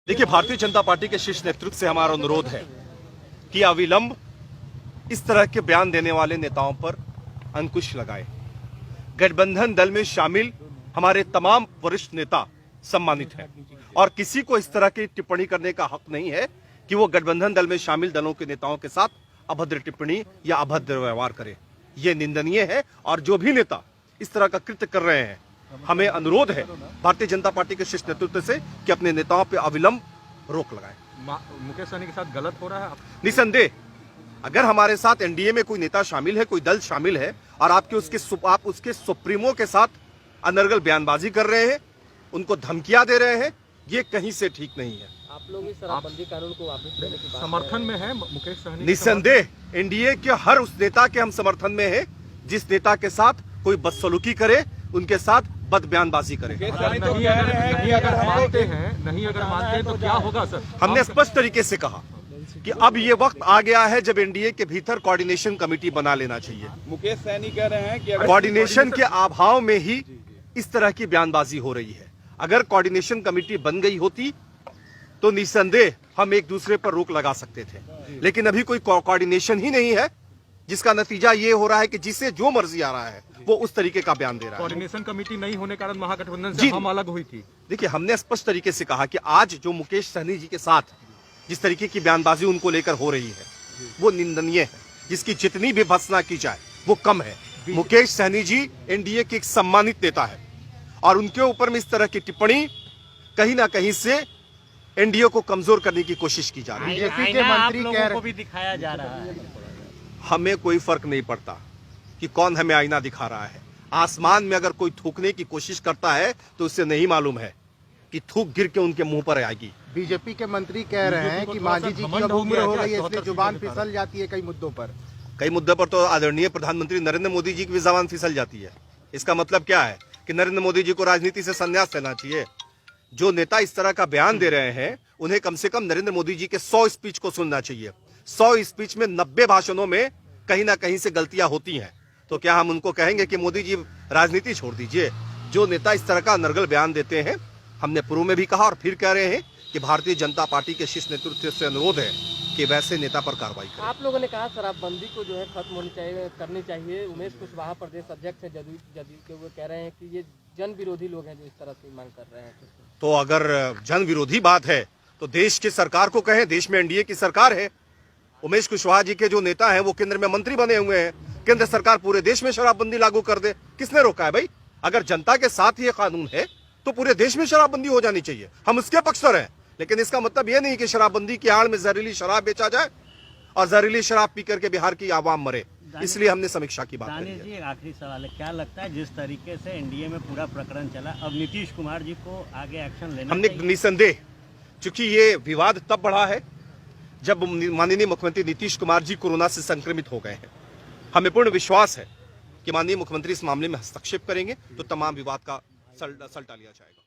देखिए, भारतीय जनता पार्टी के शीर्ष नेतृत्व से हमारा अनुरोध है कि अविलंब इस तरह के बयान देने वाले नेताओं पर अंकुश लगाए। गठबंधन दल में शामिल हमारे तमाम वरिष्ठ नेता सम्मानित हैं और किसी को इस तरह की टिप्पणी करने का हक नहीं है कि वो गठबंधन दल में शामिल दलों के नेताओं के साथ अभद्र टिप्पणी या अभद्र व्यवहार करे। ये निंदनीय है और जो भी नेता इस तरह का कृत्य कर रहे हैं, हमें अनुरोध है भारतीय जनता पार्टी के शीर्ष नेतृत्व से कि अपने नेताओं पर अविलंब रोक लगाए। मुकेश सहनी के साथ गलत हो रहा है। निसंदेह, अगर हमारे साथ एनडीए में कोई नेता शामिल है, कोई दल शामिल है और आप उसके सुप्रीमो के साथ अनर्गल बयानबाजी कर रहे हैं, उनको धमकियां दे रहे हैं, ये कहीं से ठीक नहीं है। आप लोग इस शराबबंदी कानून को वापस लेने की समर्थन में है मुकेश सहनी? निसंदेह एनडीए के हर उस नेता के हम समर्थन में है जिस नेता के साथ कोई बदसलूकी करे, उनके साथ बद बयानबाजी करे। नहीं अगर मानते हैं तो क्या होगा सर? हमने स्पष्ट तरीके से कहा कि अब ये वक्त आ गया है जब एनडीए के भीतर कोऑर्डिनेशन कमेटी बना लेना चाहिए। मुकेश सहनी कह रहे हैं कि कोऑर्डिनेशन के अभाव में ही इस तरह की बयानबाजी हो रही है। अगर कोऑर्डिनेशन कमेटी बन गई होती तो निसंदेह हम एक दूसरे पर रोक लगा सकते थे, लेकिन अभी कोई कोऑर्डिनेशन ही नहीं है, जिसका नतीजा ये हो रहा है कि जिसे जो मर्जी आ रहा है वो उस तरीके का बयान दे रहा है। कोऑर्डिनेशन कमेटी नहीं होने के कारण महागठबंधन से हम अलग हुई थी। देखिए, हमने स्पष्ट तरीके से कहा कि आज जो मुकेश सहनी जी के साथ जिस तरीके की बयानबाजी उनको लेकर हो रही है वो निंदनीय है, जिसकी जितनी भी भर्त्सना की जाए वो कम है। मुकेश सहनी जी एनडीए के एक सम्मानित नेता है और उनके ऊपर में इस तरह की टिप्पणी कहीं ना कहीं से एनडीए को कमजोर करने की कोशिश की जा रही है। बीजेपी के मंत्री कह रहे भी दिखाया जा रहा है। हमें कोई फर्क नहीं पड़ता कि कौन हमें आईना दिखा रहा है। आसमान में अगर कोई थूकने की कोशिश करता है तो उससे नहीं मालूम है कि थूक गिर के उनके मुंह पर आएगी। बीजेपी के मंत्री कह रहे हैं कि मांझी जी की अब उम्र हो गई है, इसलिए जुबान फिसल जाती है कई मुद्दों पर। कई मुद्दों पर तो आदरणीय प्रधानमंत्री नरेंद्र मोदी जी की भी जुबान फिसल जाती है। इसका मतलब क्या है कि नरेंद्र मोदी जी को राजनीति से संन्यास लेना चाहिए। जो नेता इस तरह का बयान दे रहे हैं उन्हें कम से कम नरेंद्र मोदी जी के 100 स्पीच को सुनना चाहिए। 100 स्पीच में 90 भाषणों में कहीं ना कहीं से गलतियां होती हैं। तो क्या हम उनको कहेंगे कि मोदी जी राजनीति छोड़ दीजिए? जो नेता इस तरह का अनर्गल बयान देते हैं, हमने पूर्व में भी कहा और फिर कह रहे हैं कि भारतीय जनता पार्टी के शीर्ष नेतृत्व से अनुरोध है कि वैसे नेता पर कार्रवाई करें। आप लोगों ने कहा शराबबंदी को जो है खत्म करनी चाहिए। उमेश कुशवाहा प्रदेश अध्यक्ष है जदयू के, वो कह रहे हैं कि ये जन विरोधी लोग हैं जो इस तरह से मांग कर रहे हैं। तो अगर जन विरोधी बात है तो देश की सरकार को कहें। देश में एनडीए की सरकार है। उमेश कुशवाहा जी के जो नेता हैं वो केंद्र में मंत्री बने हुए हैं। केंद्र सरकार पूरे देश में शराबबंदी लागू कर दे, किसने रोका है भाई? अगर जनता के साथ ये कानून है तो पूरे देश में शराबबंदी हो जानी चाहिए। हम उसके पक्षधर हैं, लेकिन इसका मतलब ये नहीं कि शराबबंदी की आड़ में जहरीली शराब बेचा जाए और जहरीली शराब पीकर के बिहार की आवाम मरे। इसलिए हमने समीक्षा की बात करी है। एक आखिरी सवाल है, क्या लगता है जिस तरीके से एनडीए में पूरा प्रकरण चला, अब नीतीश कुमार जी को आगे एक्शन लेना हमने चाहिए? निसंदेह, चूंकि ये विवाद तब बढ़ा है जब माननीय मुख्यमंत्री नीतीश कुमार जी कोरोना से संक्रमित हो गए हैं। हमें पूर्ण विश्वास है कि माननीय मुख्यमंत्री इस मामले में हस्तक्षेप करेंगे तो तमाम विवाद का सल्टा लिया जाएगा।